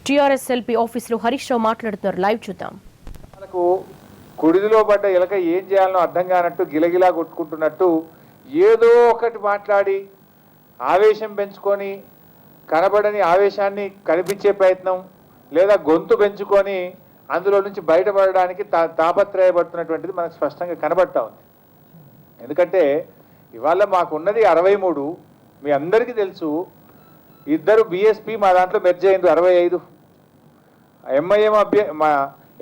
TRS LP ఆఫీసులో హరీష్ రావు మాట్లాడుతున్నారు. Live చూద్దాం. మనకు కుడిదిలో పడ్డ ఎలక ఏం చేయాలనో అర్థం కానట్టు గిలగిలా కొట్టుకుంటున్నట్టు ఏదో ఒకటి మాట్లాడి ఆవేశం పెంచుకొని కనబడని ఆవేశాన్ని కనిపించే ప్రయత్నం లేదా గొంతు పెంచుకొని అందులో నుంచి బయటపడడానికి తాపత్రయపడుతున్నటువంటిది మనకు స్పష్టంగా కనబడతా ఉంది. ఎందుకంటే ఇవాళ మాకున్నది 63. మీ అందరికీ తెలుసు, ఇద్దరు బీఎస్పీ మా దాంట్లో మెర్జ్ అయింది 65.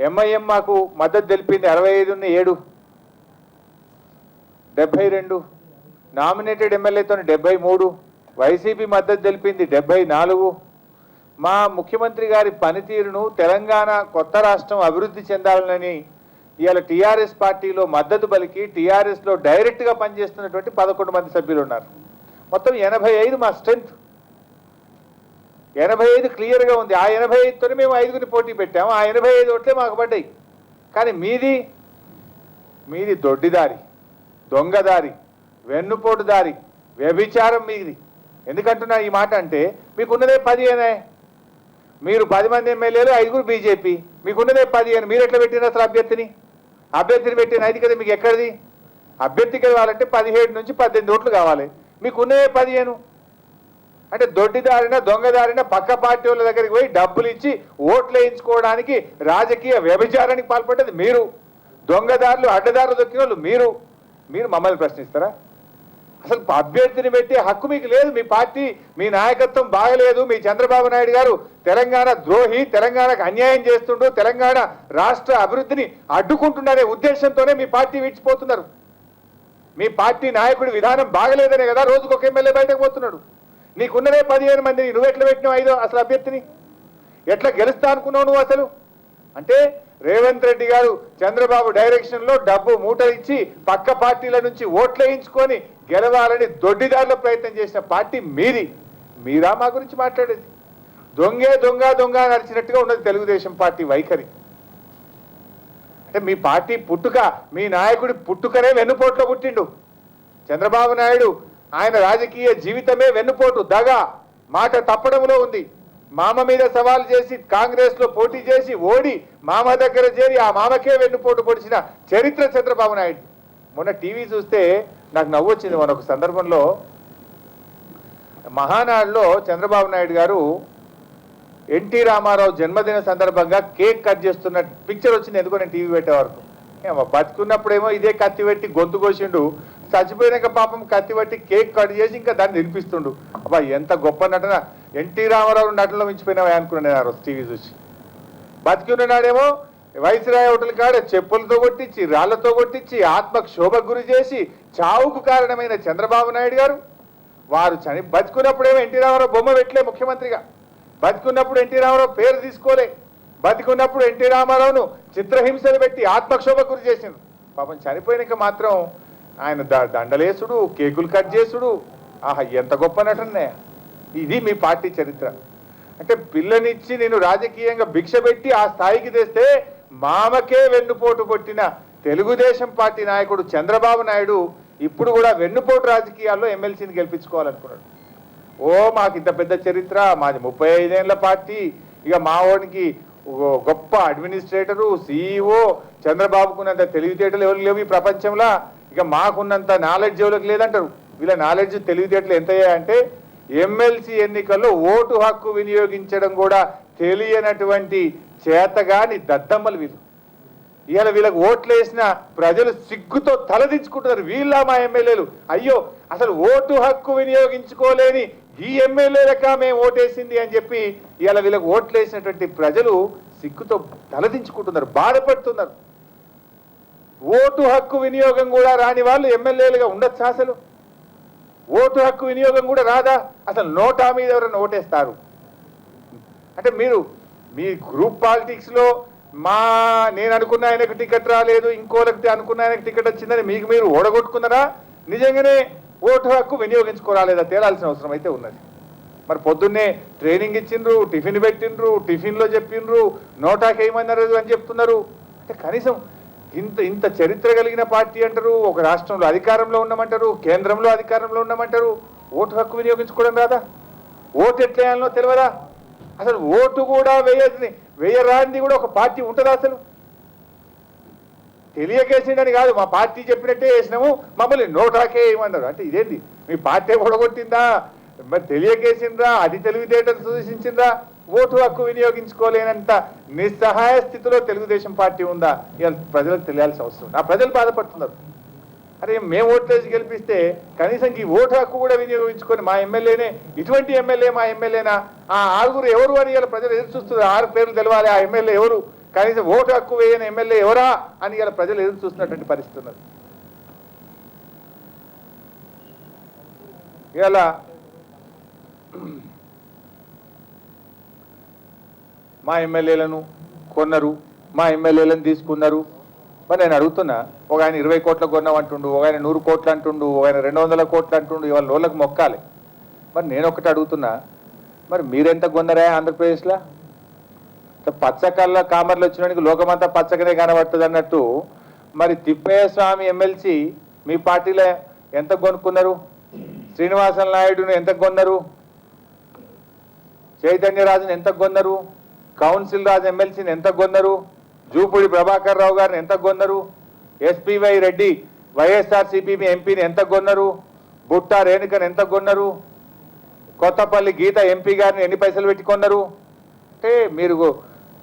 ఎంఐఎం మాకు మద్దతు తెలిపింది 65ని 7, 72. నామినేటెడ్ ఎమ్మెల్యేతో 73. వైసీపీ మద్దతు తెలిపింది 74. మా ముఖ్యమంత్రి గారి పనితీరును తెలంగాణ కొత్త రాష్ట్రం అభివృద్ధి చెందాలని ఇవాళ టీఆర్ఎస్ పార్టీలో మద్దతు పలికి టీఆర్ఎస్లో డైరెక్ట్గా పనిచేస్తున్నటువంటి 11 మంది సభ్యులు ఉన్నారు. మొత్తం 85 మా స్ట్రెంత్. 85 క్లియర్గా ఉంది. ఆ 85తోనే మేము 5గురిని పోటీ పెట్టాము. ఆ 85 ఓట్లే మాకు పడ్డాయి. కానీ మీది దొడ్డిదారి, దొంగదారి, వెన్నుపోటుదారి, వ్యభిచారం మీది. ఎందుకంటున్నా ఈ మాట అంటే మీకున్నదే 15. మీరు 10 మంది ఎమ్మెల్యేలు, 5గురు బీజేపీ, మీకున్నదే 15. మీరు ఎట్లా పెట్టిన అసలు అభ్యర్థిని పెట్టిన 5 కదా మీకు ఎక్కడిది? అభ్యర్థి కావాలంటే 17 నుంచి 18 ఓట్లు కావాలి. మీకున్నదే 15. అంటే దొడ్డిదారిన దొంగదారిన పక్క పార్టీ వాళ్ళ దగ్గరికి పోయి డబ్బులు ఇచ్చి ఓట్లు వేయించుకోవడానికి రాజకీయ వ్యభిచారానికి పాల్పడ్డది మీరు. దొంగదారులు అడ్డదారులు దొక్కిన వాళ్ళు మీరు మమ్మల్ని ప్రశ్నిస్తారా? అసలు అభ్యర్థిని పెట్టే హక్కు మీకు లేదు. మీ పార్టీ, మీ నాయకత్వం బాగలేదు. మీ చంద్రబాబు నాయుడు గారు తెలంగాణ ద్రోహి, తెలంగాణకు అన్యాయం చేస్తుండూ, తెలంగాణ రాష్ట్ర అభివృద్ధిని అడ్డుకుంటున్నారే ఉద్దేశంతోనే మీ పార్టీ విడిచిపోతున్నారు. మీ పార్టీ నాయకుడి విధానం బాగలేదనే కదా రోజుకొక ఎమ్మెల్యే బయటకు పోతున్నాడు. నీకున్నదే 15 మందిని నువ్వు ఎట్లా పెట్టినావు 5 అసలు అభ్యర్థిని? ఎట్లా గెలుస్తా అనుకున్నావు నువ్వు అసలు? అంటే రేవంత్ రెడ్డి గారు చంద్రబాబు డైరెక్షన్లో డబ్బు మూట ఇచ్చి పక్క పార్టీల నుంచి ఓట్లు వేయించుకొని గెలవాలని దొడ్డిదారుల ప్రయత్నం చేసిన పార్టీ మీరా మా గురించి మాట్లాడేది? దొంగ నడిచినట్టుగా ఉన్నది తెలుగుదేశం పార్టీ వైఖరి. అంటే మీ పార్టీ పుట్టుక, మీ నాయకుడి పుట్టుకనే వెన్నుపోట్లో పుట్టిండు చంద్రబాబు నాయుడు. ఆయన రాజకీయ జీవితమే వెన్నుపోటు, దగా, మాట తప్పడంలో ఉంది. మామ మీద సవాల్ చేసి కాంగ్రెస్లో పోటీ చేసి ఓడి మామ దగ్గర చేరి ఆ మామకే వెన్నుపోటు పొడిచిన చరిత్ర చంద్రబాబు నాయుడు. మొన్న టీవీ చూస్తే నాకు నవ్వు వచ్చింది. మొన్న ఒక సందర్భంలో మహానాడులో చంద్రబాబు నాయుడు గారు ఎన్టీ రామారావు జన్మదిన సందర్భంగా కేక్ కట్ చేస్తున్న పిక్చర్ వచ్చింది. ఎందుకో నేను టీవీ పెట్టే వరకు బతుకున్నప్పుడేమో ఇదే కత్తి పెట్టి గొంతు కోసిండు, చచ్చిపోయినాక పాపం కత్తి పట్టి కేక్ కట్ చేసి ఇంకా దాన్ని తినిపిస్తుండు. అబ్బా ఎంత గొప్ప నటన! ఎన్టీ రామారావు నటనలో మించిపోయినావా అనుకున్నాను నేను ఆ రోజు టీవీ చూసి. బతికి ఉన్నాడేమో వైస్రాయ్ హోటల్ కాడ చెప్పులతో కొట్టించి, రాళ్లతో కొట్టించి, ఆత్మక్షోభకు గురి చేసి చావుకు కారణమైన చంద్రబాబు నాయుడు గారు వారు బతికున్నప్పుడేమో ఎన్టీ రామారావు బొమ్మ పెట్టలే ముఖ్యమంత్రిగా, బతికున్నప్పుడు ఎన్టీ రామారావు పేరు తీసుకోలే, బతికున్నప్పుడు ఎన్టీ రామారావును చిత్రహింసలు పెట్టి ఆత్మక్షోభకు గురి చేసిండు. పాపం చనిపోయినాక మాత్రం ఆయన దండలేసుడు, కేకులు కట్ చేసుడు. ఆహా, ఎంత గొప్ప నటనే! ఇది మీ పార్టీ చరిత్ర. అంటే పిల్లనిచ్చి నేను రాజకీయంగా భిక్ష పెట్టి ఆ స్థాయికి తెస్తే మామకే వెన్నుపోటు కొట్టిన తెలుగుదేశం పార్టీ నాయకుడు చంద్రబాబు నాయుడు ఇప్పుడు కూడా వెన్నుపోటు రాజకీయాల్లో ఎమ్మెల్సీని గెలిపించుకోవాలనుకున్నాడు. మాకు ఇంత పెద్ద చరిత్ర, మాది 35 ఏళ్ల పార్టీ, ఇక మావోనికి గొప్ప అడ్మినిస్ట్రేటరు, CEO, చంద్రబాబుకున్నంత తెలివితేటలు ఎవరికి లేవు ఈ ప్రపంచంలో, ఇక మాకున్నంత నాలెడ్జ్ ఎవరికి లేదంటారు. వీళ్ళ నాలెడ్జ్ తెలివితేటలు ఎంతయ్యాయంటే ఎమ్మెల్సీ ఎన్నికల్లో ఓటు హక్కు వినియోగించడం కూడా తెలియనటువంటి చేతగాని దద్దమ్మలు వీళ్ళు. ఇవాళ వీళ్ళకి ఓట్లు వేసిన ప్రజలు సిగ్గుతో తలదించుకుంటున్నారు. వీళ్ళ మా ఎమ్మెల్యేలు, అయ్యో అసలు ఓటు హక్కు వినియోగించుకోలేని ఈ ఎమ్మెల్యేలక మేము ఓటేసింది అని చెప్పి ఇవాళ వీళ్ళకి ఓట్లు వేసినటువంటి ప్రజలు సిగ్గుతో తలదించుకుంటున్నారు, బాధపడుతున్నారు. ఓటు హక్కు వినియోగం కూడా రాని వాళ్ళు ఎమ్మెల్యేలుగా ఉండొచ్చా? అసలు ఓటు హక్కు వినియోగం కూడా రాదా? అసలు నోటా మీద ఎవరైనా ఓటేస్తారు? అంటే మీరు మీ గ్రూప్ పాలిటిక్స్లో నేను అనుకున్న ఆయనకు టికెట్ రాలేదు, ఇంకోళ్ళకి అనుకున్న ఆయనకు టికెట్ వచ్చిందని మీకు మీరు ఓడగొట్టుకున్నారా? నిజంగానే ఓటు హక్కు వినియోగించుకోరాలేదా తేలాల్సిన అవసరం అయితే ఉన్నది. మరి పొద్దున్నే ట్రైనింగ్ ఇచ్చిండ్రు, టిఫిన్ పెట్టిండ్రు, టిఫిన్లో చెప్పిండ్రు, నోటాకి ఏమన్నారు అని చెప్తున్నారు. అంటే కనీసం ఇంత చరిత్ర కలిగిన పార్టీ అంటారు, ఒక రాష్ట్రంలో అధికారంలో ఉన్నామంటారు, కేంద్రంలో అధికారంలో ఉన్నామంటారు, ఓటు హక్కు వినియోగించుకోవడం రాదా? ఓటు ఎట్లా వేయాలనో తెలియదా? అసలు ఓటు కూడా వేయరాంది కూడా ఒక పార్టీ ఉంటుందా? అసలు తెలియకేసిండని కాదు, మా పార్టీ చెప్పినట్టే వేసినాము, మమ్మల్ని నోటాకే ఏమన్నారు అంటే ఇదేంటి? మీ పార్టీ కూడగొట్టిందా? మరి తెలియకేసిండ్రా? అది తెలివితేటలు సూచించిందా? ఓటు హక్కు వినియోగించుకోలేనంత నిస్సహాయ స్థితిలో తెలుగుదేశం పార్టీ ఉందా? ఇవాళ ప్రజలకు తెలియాల్సిన అవసరం. ఆ ప్రజలు బాధపడుతున్నారు. అరే మేము ఓట్లేసి గెలిపిస్తే కనీసం ఈ ఓటు హక్కు కూడా వినియోగించుకొని మా ఎమ్మెల్యేనే, ఇటువంటి ఎమ్మెల్యే మా ఎమ్మెల్యేనా? ఆ ఆరుగురు ఎవరు అని ఇలా ప్రజలు ఎదురు చూస్తున్నారు. 6 పేర్లు తెలవాలి, ఆ ఎమ్మెల్యే ఎవరు, కనీసం ఓటు హక్కు వేయని ఎమ్మెల్యే ఎవరా అని ఇలా ప్రజలు ఎదురు చూస్తున్నటువంటి పరిస్థితి ఉన్నది. ఇలా మా ఎమ్మెల్యేలను కొన్నారు, మా ఎమ్మెల్యేలను తీసుకున్నారు. మరి నేను అడుగుతున్నా, ఒక ఆయన 20 కోట్ల కొన్నామంటుండు, ఒక ఆయన 100 కోట్లు అంటుండు, ఒక ఆయన 200 కోట్లు అంటుండు. ఇవాళ లోళ్ళకి మొక్కాలి. మరి నేను ఒకటి అడుగుతున్నా, మరి మీరెంత కొన్నారా ఆంధ్రప్రదేశ్లో? పచ్చకల్ల కామర్లు వచ్చినానికి లోకమంతా పచ్చకనే కనబడుతుంది అన్నట్టు మరి తిప్పయ్య స్వామి ఎమ్మెల్సీ మీ పార్టీలో ఎంత కొనుక్కున్నారు? శ్రీనివాసన్ నాయుడును ఎంత కొన్నారు? చైతన్యరాజును ఎంత కొన్నారు? కౌన్సిల్ రాజు ఎమ్మెల్సీని ఎంత కొన్నారు? జూపూడి ప్రభాకర్ రావు గారిని ఎంత కొన్నారు? ఎస్పీవై రెడ్డి వైఎస్ఆర్సీపీ ఎంపీని ఎంత కొన్నారు? బుట్టా రేణుకని ఎంత కొన్నారు? కొత్తపల్లి గీత ఎంపీ గారిని ఎన్ని పైసలు పెట్టి కొన్నారు? అంటే మీరు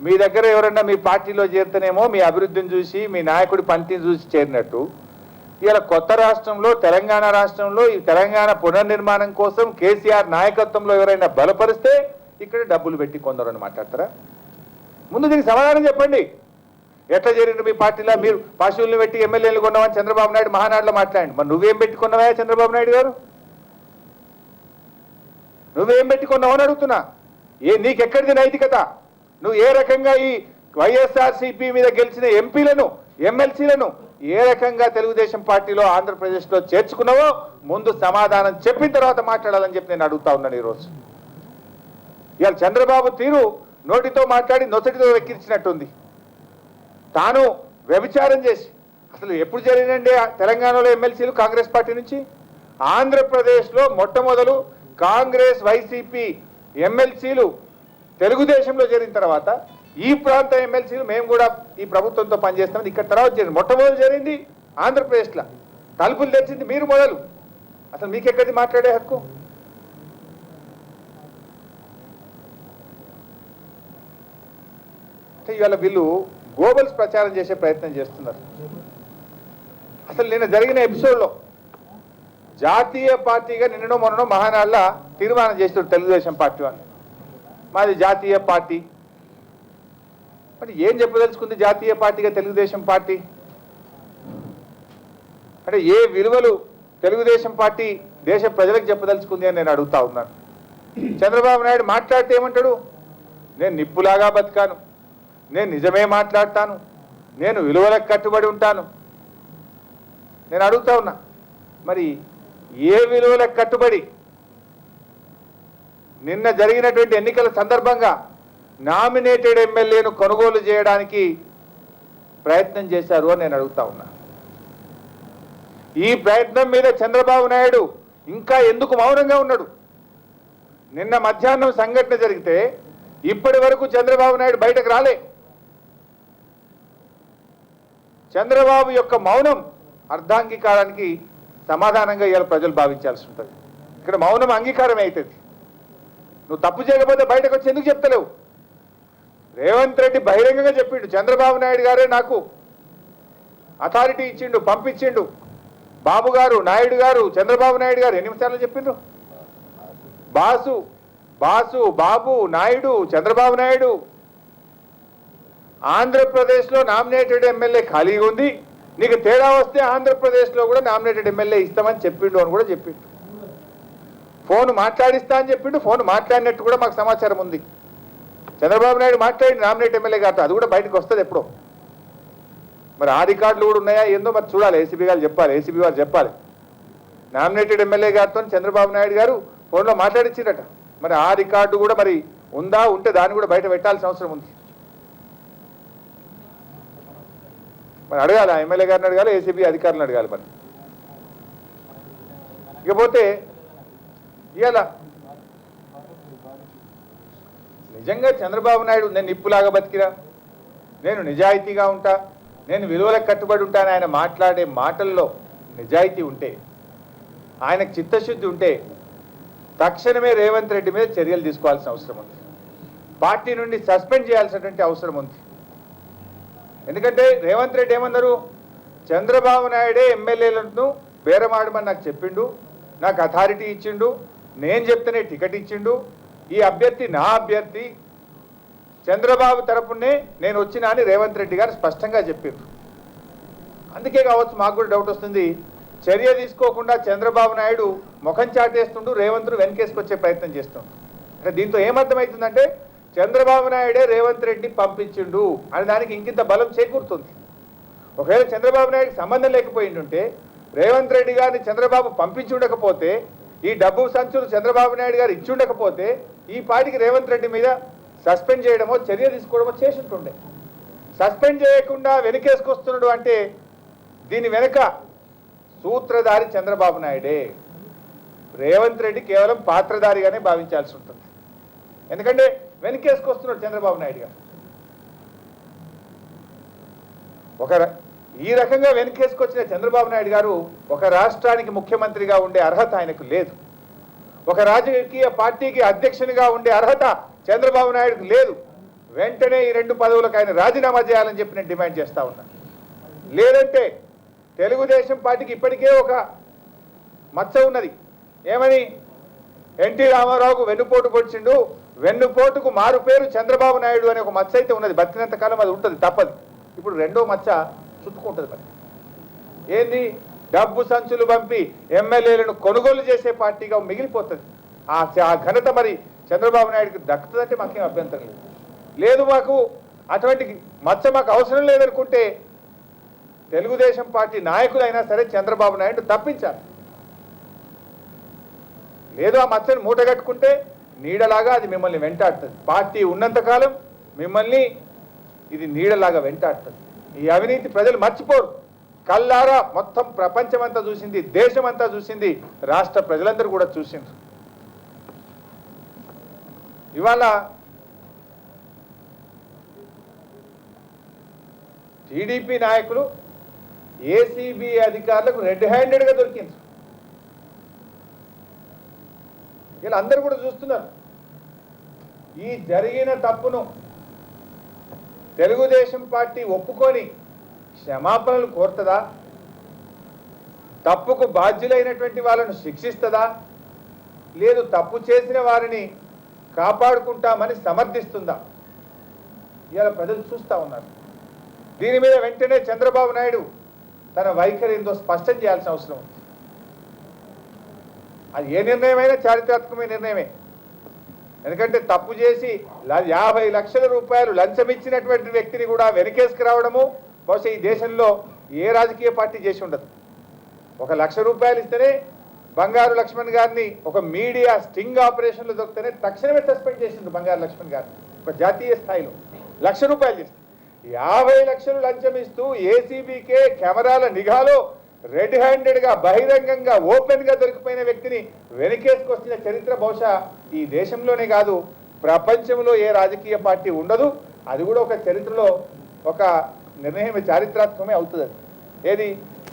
మీ దగ్గర ఎవరన్నా మీ పార్టీలో చేరితేనేమో మీ అభివృద్ధిని చూసి, మీ నాయకుడి పంక్తిని చూసి చేరినట్టు, ఇలా కొత్త రాష్ట్రంలో, తెలంగాణ రాష్ట్రంలో ఈ తెలంగాణ పునర్నిర్మాణం కోసం కేసీఆర్ నాయకత్వంలో ఎవరైనా బలపరిస్తే ఇక్కడ డబ్బులు పెట్టి కొందరని మాట్లాడతారా? ముందు దీనికి సమాధానం చెప్పండి. ఎట్లా చేరిండు మీ పార్టీలో? మీరు పశువులను పెట్టి ఎమ్మెల్యేలు కొన్నామని చంద్రబాబు నాయుడు మహానాడులో మాట్లాడండి. మరి నువ్వేం పెట్టుకున్నావా చంద్రబాబు నాయుడు గారు? నువ్వేం పెట్టుకున్నావు అని అడుగుతున్నా. నీకెక్కడిది నైతికత? నువ్వు ఏ రకంగా ఈ వైఎస్ఆర్సీపీ మీద గెలిచిన ఎంపీలను, ఎమ్మెల్సీలను ఏ రకంగా తెలుగుదేశం పార్టీలో ఆంధ్రప్రదేశ్లో చేర్చుకున్నావో ముందు సమాధానం చెప్పిన తర్వాత మాట్లాడాలని చెప్పి నేను అడుగుతా ఉన్నాను. ఈరోజు ఇవాళ చంద్రబాబు తీరు నోటితో మాట్లాడి నొసటితో వెక్కించినట్టుంది. తాను వ్యభిచారం చేసి, అసలు ఎప్పుడు జరిగినండి తెలంగాణలో ఎమ్మెల్సీలు కాంగ్రెస్ పార్టీ నుంచి? ఆంధ్రప్రదేశ్లో మొట్టమొదలు కాంగ్రెస్ వైసీపీ ఎమ్మెల్సీలు తెలుగుదేశంలో చేరిన తర్వాత ఈ ప్రాంత ఎమ్మెల్సీలు మేము కూడా ఈ ప్రభుత్వంతో పనిచేస్తామని ఇక్కడ తర్వాత జరిగింది. మొట్టమొదటి జరిగింది ఆంధ్రప్రదేశ్లో. తలుపులు తెచ్చింది మీరు మొదలు. అసలు మీకెక్కడిది మాట్లాడే హక్కు? అంటే ఇవాళ వీళ్ళు గోబల్స్ ప్రచారం చేసే ప్రయత్నం చేస్తున్నారు. అసలు నిన్న జరిగిన ఎపిసోడ్లో జాతీయ పార్టీగా నిన్ననో మొన్ననో మహానాడుల తీర్మానం చేస్తున్నారు తెలుగుదేశం పార్టీ వాళ్ళు, మాది జాతీయ పార్టీ. అంటే ఏం చెప్పదలుచుకుంది జాతీయ పార్టీగా తెలుగుదేశం పార్టీ? అంటే ఏ విలువలు తెలుగుదేశం పార్టీ దేశ ప్రజలకు చెప్పదలుచుకుంది అని నేను అడుగుతా ఉన్నాను. చంద్రబాబు నాయుడు మాట్లాడితే ఏమంటాడు? నేను నిప్పులాగా బతికాను, నేను నిజమే మాట్లాడతాను, నేను విలువలకు కట్టుబడి ఉంటాను. నేను అడుగుతా ఉన్నా, మరి ఏ విలువలకు కట్టుబడి నిన్న జరిగినటువంటి ఎన్నికల సందర్భంగా నామినేటెడ్ ఎమ్మెల్యేను కొనుగోలు చేయడానికి ప్రయత్నం చేశారు అని నేను అడుగుతా ఉన్నా. ఈ ప్రయత్నం మీద చంద్రబాబు నాయుడు ఇంకా ఎందుకు మౌనంగా ఉన్నాడు? నిన్న మధ్యాహ్నం సంఘటన జరిగితే ఇప్పటి వరకు చంద్రబాబు నాయుడు బయటకు రాలే. చంద్రబాబు యొక్క మౌనం అర్ధాంగీకారానికి సమాధానంగా ఇవాళ ప్రజలు భావించాల్సి ఉంటుంది. ఇక్కడ మౌనం అంగీకారమే అవుతుంది. నువ్వు తప్పు చేయకపోతే బయటకు వచ్చి ఎందుకు చెప్తలేవు? రేవంత్ రెడ్డి బహిరంగంగా చెప్పిండు, చంద్రబాబు నాయుడు గారే నాకు అథారిటీ ఇచ్చిండు, పంపించిండు. బాబు గారు, నాయుడు గారు, చంద్రబాబు నాయుడు గారు ఎన్ని నిమిషాలు చెప్పిండ్రు? బాసు, బాబు, నాయుడు, చంద్రబాబు నాయుడు. ఆంధ్రప్రదేశ్లో నామినేటెడ్ ఎమ్మెల్యే ఖాళీగా ఉంది, నీకు తేడా వస్తే ఆంధ్రప్రదేశ్లో కూడా నామినేటెడ్ ఎమ్మెల్యే ఇస్తామని చెప్పిండు అని కూడా చెప్పిండు. ఫోన్ మాట్లాడిస్తా అని చెప్పిండు. ఫోన్ మాట్లాడినట్టు కూడా మాకు సమాచారం ఉంది. చంద్రబాబు నాయుడు మాట్లాడి నామినేట్ ఎమ్మెల్యే గారితో, అది కూడా బయటకు వస్తుంది ఎప్పుడో. మరి ఆ రికార్డులు కూడా ఉన్నాయా ఏందో మరి చూడాలి. ఏసీబీ గారు చెప్పాలి, ఏసీబీ వారు చెప్పాలి. నామినేటెడ్ ఎమ్మెల్యే గారితో చంద్రబాబు నాయుడు గారు ఫోన్లో మాట్లాడించారట. మరి ఆ రికార్డు కూడా మరి ఉందా? ఉంటే దాన్ని కూడా బయట పెట్టాల్సిన అవసరం ఉంది. మరి అడగాలి, ఆ ఎమ్మెల్యే గారిని అడగాలి, ఏసీబీ అధికారులను అడగాలి. మరి ఇకపోతే ఇవాళ నిజంగా చంద్రబాబు నాయుడు నేను నిప్పులాగా బతికిరా, నేను నిజాయితీగా ఉంటా, నేను విలువలకు కట్టుబడి ఉంటాను, ఆయన మాట్లాడే మాటల్లో నిజాయితీ ఉంటే, ఆయనకు చిత్తశుద్ధి ఉంటే తక్షణమే రేవంత్ రెడ్డి మీద చర్యలు తీసుకోవాల్సిన అవసరం ఉంది. పార్టీ నుండి సస్పెండ్ చేయాల్సినటువంటి అవసరం ఉంది. ఎందుకంటే రేవంత్ రెడ్డి ఏమన్నారు, చంద్రబాబు నాయుడే ఎమ్మెల్యేలను బేరమాడమని నాకు చెప్పిండు, నాకు అథారిటీ ఇచ్చిండు, నేను చెప్తేనే టికెట్ ఇచ్చిండు, ఈ అభ్యర్థి నా అభ్యర్థి, చంద్రబాబు తరపునే నేను వచ్చినా అని రేవంత్ రెడ్డి గారు స్పష్టంగా చెప్పిండ్రు. అందుకే కావచ్చు మాకు కూడా డౌట్ వస్తుంది, చర్య తీసుకోకుండా చంద్రబాబు నాయుడు ముఖం చాటేస్తుండు, రేవంత్ను వెనకేసుకొచ్చే ప్రయత్నం చేస్తుండు. అంటే దీంతో ఏమర్థమవుతుందంటే చంద్రబాబు నాయుడే రేవంత్ రెడ్డి పంపించిండు అని దానికి ఇంకింత బలం చేకూరుతుంది. ఒకవేళ చంద్రబాబు నాయుడికి సంబంధం లేకపోయింటుంటే, రేవంత్ రెడ్డి గారిని చంద్రబాబు పంపించి ఉండకపోతే, ఈ డబ్బు సంచులు చంద్రబాబు నాయుడు గారు ఇచ్చి ఉండకపోతే, ఈ పార్టీకి రేవంత్ రెడ్డి మీద సస్పెండ్ చేయడమో చర్య తీసుకోవడమో చేసి ఉంటుండే. సస్పెండ్ చేయకుండా వెనకేసుకొస్తున్నాడు అంటే దీని వెనుక సూత్రధారి చంద్రబాబు నాయుడే. రేవంత్ రెడ్డి కేవలం పాత్రధారిగానే భావించాల్సి ఉంటుంది. ఎందుకంటే వెనకేసుకొస్తున్నాడు చంద్రబాబు నాయుడు గారు. ఈ రకంగా వెనకేసుకొచ్చిన చంద్రబాబు నాయుడు గారు ఒక రాష్ట్రానికి ముఖ్యమంత్రిగా ఉండే అర్హత ఆయనకు లేదు. ఒక రాజకీయ పార్టీకి అధ్యక్షునిగా ఉండే అర్హత చంద్రబాబు నాయుడుకు లేదు. వెంటనే ఈ 2 పదవులకు ఆయన రాజీనామా చేయాలని చెప్పి నేను డిమాండ్ చేస్తా ఉన్నా. లేదంటే తెలుగుదేశం పార్టీకి ఇప్పటికే ఒక మచ్చ ఉన్నది. ఏమని, ఎన్టీ రామారావుకు వెన్నుపోటు పొడిచిండు, వెన్నుపోటుకు మారు పేరు చంద్రబాబు నాయుడు అనే ఒక మచ్చ అయితే ఉన్నది. బతికినంత కాలం అది ఉంటుంది, తప్పదు. ఇప్పుడు రెండో మచ్చ చుట్టుకుంటుంది. మరి ఏంది, డబ్బు సంచులు పంపి ఎమ్మెల్యేలను కొనుగోలు చేసే పార్టీగా మిగిలిపోతుంది. ఆ ఘనత మరి చంద్రబాబు నాయుడుకి దక్కుతుందంటే మాకేం అభ్యంతరం లేదు. లేదు మాకు అటువంటి మచ్చ మాకు అవసరం లేదనుకుంటే తెలుగుదేశం పార్టీ నాయకులైనా సరే చంద్రబాబు నాయుడు తప్పించాలి. లేదు ఆ మచ్చని మూటగట్టుకుంటే నీడలాగా అది మిమ్మల్ని వెంటాడుతుంది. పార్టీ ఉన్నంతకాలం మిమ్మల్ని ఇది నీడలాగా వెంటాడుతుంది. ఈ అవినీతి ప్రజలు మర్చిపోరు. కల్లారా మొత్తం ప్రపంచమంతా చూసింది, దేశమంతా చూసింది, రాష్ట్ర ప్రజలందరూ కూడా చూసిండ్రు. ఇవాళ టీడీపీ నాయకులు ఏసీబీ అధికారులకు రెడ్ హ్యాండెడ్గా దొరికింది. వీళ్ళందరూ కూడా చూస్తున్నారు. ఈ జరిగిన తప్పును తెలుగుదేశం పార్టీ ఒప్పుకొని క్షమాపణలు కోరుతుందా, తప్పుకు బాధ్యులైనటువంటి వాళ్ళను శిక్షిస్తుందా, లేదు తప్పు చేసిన వారిని కాపాడుకుంటామని సమర్థిస్తుందా, ఇవాళ ప్రజలు చూస్తూ ఉన్నారు. దీని మీద వెంటనే చంద్రబాబు నాయుడు తన వైఖరి ఏందో స్పష్టం చేయాల్సిన అవసరం ఉంది. అది ఏ నిర్ణయమైనా చారిత్రాత్మకమైన నిర్ణయమే. ఎందుకంటే తప్పు చేసి 50 లక్షల రూపాయలు లంచం ఇచ్చినటువంటి వ్యక్తిని కూడా వెనకేసుకు రావడము బహుశా ఈ దేశంలో ఏ రాజకీయ పార్టీ చేసి ఉండదు. 1 లక్ష రూపాయలు ఇస్తేనే బంగారు లక్ష్మణ్ గారిని ఒక మీడియా స్టింగ్ ఆపరేషన్లు దొరికితేనే తక్షణమే సస్పెండ్ చేసిండ్రు బంగారు లక్ష్మణ్ గారిని ఒక జాతీయ స్థాయిలో. 1 లక్ష రూపాయలు చేస్తే 50 లక్షలు లంచం ఇస్తూ ఏసీబీకే కెమెరాల నిఘాలో రెడ్ హ్యాండెడ్గా బహిరంగంగా ఓపెన్గా దొరికిపోయిన వ్యక్తిని వెనకేసుకొచ్చిన చరిత్ర బహుశా ఈ దేశంలోనే కాదు ప్రపంచంలో ఏ రాజకీయ పార్టీ ఉండదు. అది కూడా ఒక చరిత్రలో ఒక నిర్ణయం చారిత్రాత్మకమే అవుతుంది. ఏది,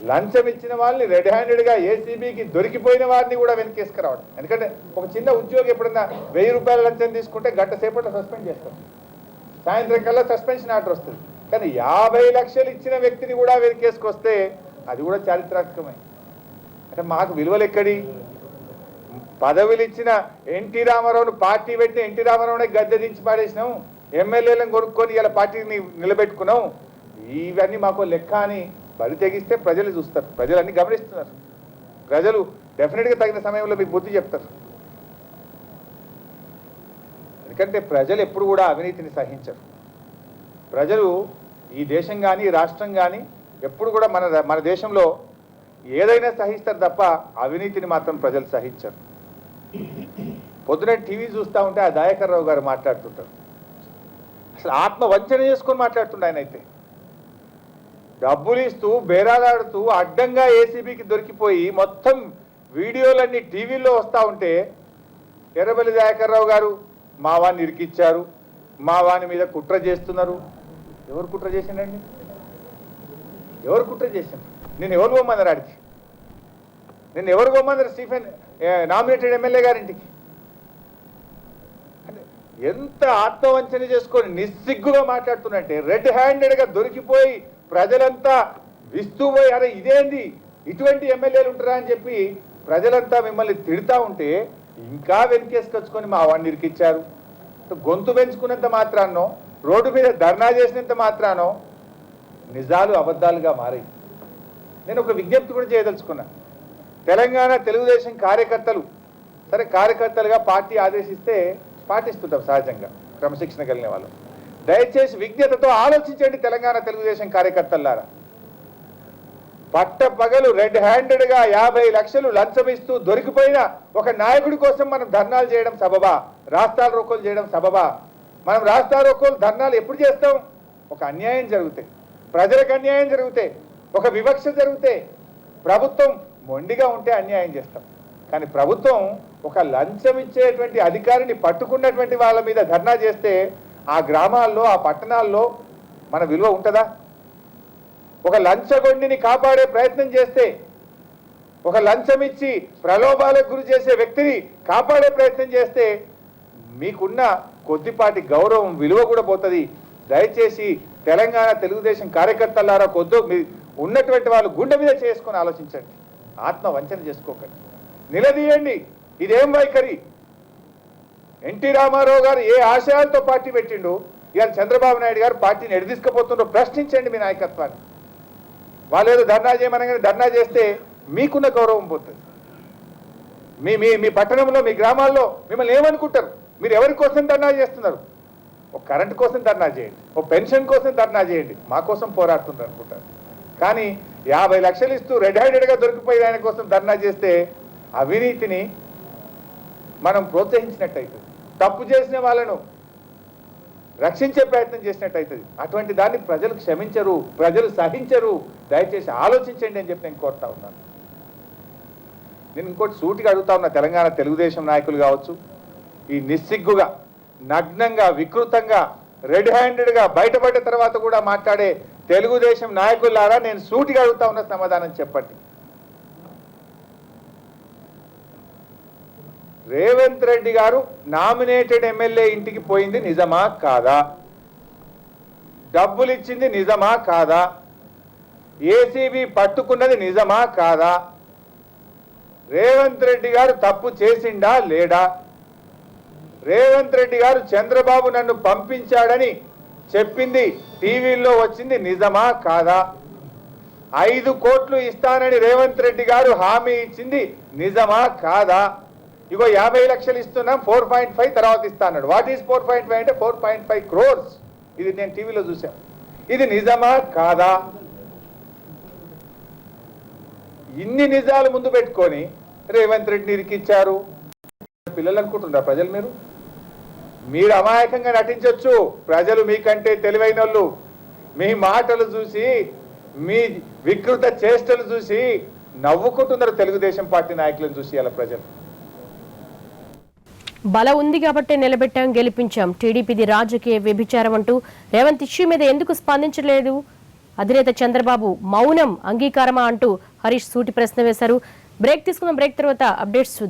లంచం ఇచ్చిన వాళ్ళని రెడ్ హ్యాండెడ్గా ఏసీబీకి దొరికిపోయిన వారిని కూడా వెనకేసుకురావడం. ఎందుకంటే ఒక చిన్న ఉద్యోగి ఎప్పుడన్నా 1000 రూపాయల లంచం తీసుకుంటే గంట సేపట్లో సస్పెండ్ చేస్తారు, సాయంత్రం కల్లా సస్పెన్షన్ ఆర్డర్ వస్తుంది. కానీ 50 లక్షలు ఇచ్చిన వ్యక్తిని కూడా వెనకేసుకొస్తే అది కూడా చారిత్రాత్మకమే. అంటే మాకు విలువలు ఎక్కడి, పదవులు ఇచ్చిన ఎన్టీ రామారావును పార్టీ పెట్టిన ఎన్టీ రామారావునే గద్దె దించి పాడేసినాం, ఎమ్మెల్యేలను కొనుక్కొని ఇలా పార్టీని నిలబెట్టుకున్నాం, ఇవన్నీ మాకు లెక్క అని బలి తెగిస్తే ప్రజలు చూస్తారు. ప్రజలు అన్ని గమనిస్తున్నారు. ప్రజలు డెఫినెట్గా తగిన సమయంలో మీకు బుద్ధి చెప్తారు. ఎందుకంటే ప్రజలు ఎప్పుడు కూడా అవినీతిని సహించరు. ప్రజలు ఈ దేశం కానీ రాష్ట్రం కానీ ఎప్పుడు కూడా మన దేశంలో ఏదైనా సహిస్తారు తప్ప అవినీతిని మాత్రం ప్రజలు సహించరు. పొద్దున టీవీ చూస్తూ ఉంటే ఆ దయాకర్ రావు గారు మాట్లాడుతుంటారు. అసలు ఆత్మవంచన చేసుకొని మాట్లాడుతుండే ఆయన. అయితే డబ్బులు ఇస్తూ బేరాలాడుతూ అడ్డంగా ఏసీబీకి దొరికిపోయి మొత్తం వీడియోలన్నీ టీవీల్లో వస్తూ ఉంటే ఎర్రబెల్లి దయాకర్ రావు గారు మా వాడిని ఇరికిచ్చారు, మా వాని మీద కుట్ర చేస్తున్నారు. ఎవరు కుట్ర చేసిండండి? ఎవరు కుట్ర చేసిండు? నేను ఎవరు పోమన్నారు ఆడికి? నేను ఎవరు పోమన్నారు స్టీఫెన్ నామినేటెడ్ ఎమ్మెల్యే గారింటికి? అంటే ఎంత ఆత్మవంచన చేసుకొని నిస్సిగ్గుగా మాట్లాడుతున్నట్టే, రెడ్ హ్యాండెడ్గా దొరికిపోయి ప్రజలంతా విస్తుపోయి అరే ఇదేంది ఇటువంటి ఎమ్మెల్యేలు ఉంటారా అని చెప్పి ప్రజలంతా మిమ్మల్ని తిడతా ఉంటే ఇంకా వెనకేసుకొచ్చుకొని మా వాడిని ఇరికిచ్చారు. గొంతు పెంచుకున్నంత మాత్రానో, రోడ్డు మీద ధర్నా చేసినంత మాత్రానో నిజాలు అబద్ధాలుగా మారాయి. నేను ఒక విజ్ఞప్తి కూడా చేయదలుచుకున్నా. తెలంగాణ తెలుగుదేశం కార్యకర్తలు, సరే కార్యకర్తలుగా పార్టీ ఆదేశిస్తే పాటిస్తుంటాం సహజంగా, క్రమశిక్షణ కలిగిన వాళ్ళు. దయచేసి విజ్ఞతతో ఆలోచించండి తెలంగాణ తెలుగుదేశం కార్యకర్తలారా. పట్టపగలు రెడ్ హ్యాండెడ్గా 50 లక్షలు లంచమిస్తూ దొరికిపోయిన ఒక నాయకుడి కోసం మనం ధర్నాలు చేయడం సబబా? రాస్తాల రోకోలు చేయడం సబబా? మనం రాస్తా రోకోలు ధర్నాలు ఎప్పుడు చేస్తాం? ఒక అన్యాయం జరిగితే, ప్రజలకు అన్యాయం జరిగితే, ఒక వివక్ష జరిగితే, ప్రభుత్వం మొండిగా ఉంటే అన్యాయం చేస్తాం. కానీ ప్రభుత్వం ఒక లంచం ఇచ్చేటువంటి అధికారిని పట్టుకున్నటువంటి వాళ్ళ మీద ధర్నా చేస్తే ఆ గ్రామాల్లో, ఆ పట్టణాల్లో మన విలువ ఉంటుందా? ఒక లంచగొండిని కాపాడే ప్రయత్నం చేస్తే, ఒక లంచం ఇచ్చి ప్రలోభాలకు గురి చేసే వ్యక్తిని కాపాడే ప్రయత్నం చేస్తే మీకున్న కొద్దిపాటి గౌరవం, విలువ కూడా పోతుంది. దయచేసి తెలంగాణ తెలుగుదేశం కార్యకర్తలారా ఉన్నటువంటి వాళ్ళు గుండె మీద చేసుకొని ఆలోచించండి. ఆత్మ వంచన చేసుకోకండి, నిలదీయండి. ఇదేం వైఖరి? ఎన్టీ రామారావు గారు ఏ ఆశయాలతో పార్టీ పెట్టిండు, ఇవాళ చంద్రబాబు నాయుడు గారు పార్టీని ఎడదీసుకుపోతుండో ప్రశ్నించండి మీ నాయకత్వాన్ని. వాళ్ళు ఏదో ధర్నా చేయమనగానే ధర్నా చేస్తే మీకున్న గౌరవం పోతుంది. మీ మీ మీ పట్టణంలో, మీ గ్రామాల్లో మిమ్మల్ని ఏమనుకుంటారు? మీరు ఎవరి కోసం ధర్నా చేస్తున్నారు? ఒక కరెంట్ కోసం ధర్నా చేయండి, ఒక పెన్షన్ కోసం ధర్నా చేయండి, మా కోసం పోరాడుతున్నారు అనుకుంటారు. కానీ 50 లక్షలు ఇస్తూ రెడ్ హ్యాండెడ్గా దొరికిపోయి ఆయన కోసం ధర్నా చేస్తే అవినీతిని మనం ప్రోత్సహించినట్టయితుంది, తప్పు చేసిన వాళ్ళను రక్షించే ప్రయత్నం చేసినట్టయితుంది. అటువంటి దాన్ని ప్రజలు క్షమించరు, ప్రజలు సహించరు. దయచేసి ఆలోచించండి అని చెప్పి నేను కోరుతా ఉన్నాను. నేను ఇంకోటి సూటిగా అడుగుతా ఉన్నా, తెలంగాణ తెలుగుదేశం నాయకులు కావచ్చు, ఈ నిస్సిగ్గుగా, నగ్నంగా, వికృతంగా, రెడ్ హ్యాండెడ్గా బయటపడ్డ తర్వాత కూడా మాట్లాడే తెలుగుదేశం నాయకులారా, నేను సూటిగా అడుగుతా ఉన్న సమాధానం చెప్పండి. రేవంత్ రెడ్డి గారు నామినేటెడ్ ఎమ్మెల్యే ఇంటికి పోయింది నిజమా కాదా? డబ్బులు ఇచ్చింది నిజమా కాదా? ఏసీబీ పట్టుకున్నది నిజమా కాదా? రేవంత్ రెడ్డి గారు తప్పు చేసిండా లేడా? రేవంత్ రెడ్డి గారు చంద్రబాబు నన్ను పంపించాడని చెప్పింది టీవీల్లో వచ్చింది నిజమా కాదా? 5 కోట్లు ఇస్తానని రేవంత్ రెడ్డి గారు హామీ ఇచ్చింది నిజమా కాదా? ఇగో 50 లక్షలు ఇస్తున్నాం, 4.5 తర్వాత ఇస్తా అన్నాడు. వాట్ ఈస్ 4.5 అంటే 4.5 crores. ఇది నేను టీవీలో చూశాను. ఇది నిజమా కాదా? ఇన్ని నిజాలు ముందు పెట్టుకొని రేవంత్ రెడ్డిని ఇరికిచ్చారు. పిల్లలు అనుకుంటున్నారా ప్రజలు? మీరు అమాయకంగా నటించవచ్చు, ప్రజలు మీకంటే తెలివైన వాళ్ళు. మీ మాటలు చూసి, మీ వికృత చేష్టలు చూసి నవ్వుకుంటున్నారు తెలుగుదేశం పార్టీ నాయకులను చూసి అలా ప్రజలు. బలం ఉంది కాబట్టి నిలబెట్టాం, గెలిపించాం. టీడీపీది రాజకీయ వ్యభిచారం అంటూ రేవంత్ ఇష్యూ మీద ఎందుకు స్పందించలేదు? అధినేత చంద్రబాబు మౌనం అంగీకారమా అంటూ హరీష్ సూటి ప్రశ్న వేశారు. బ్రేక్ తీసుకుందాం. బ్రేక్ తర్వాత అప్డేట్స్ చూద్దాం.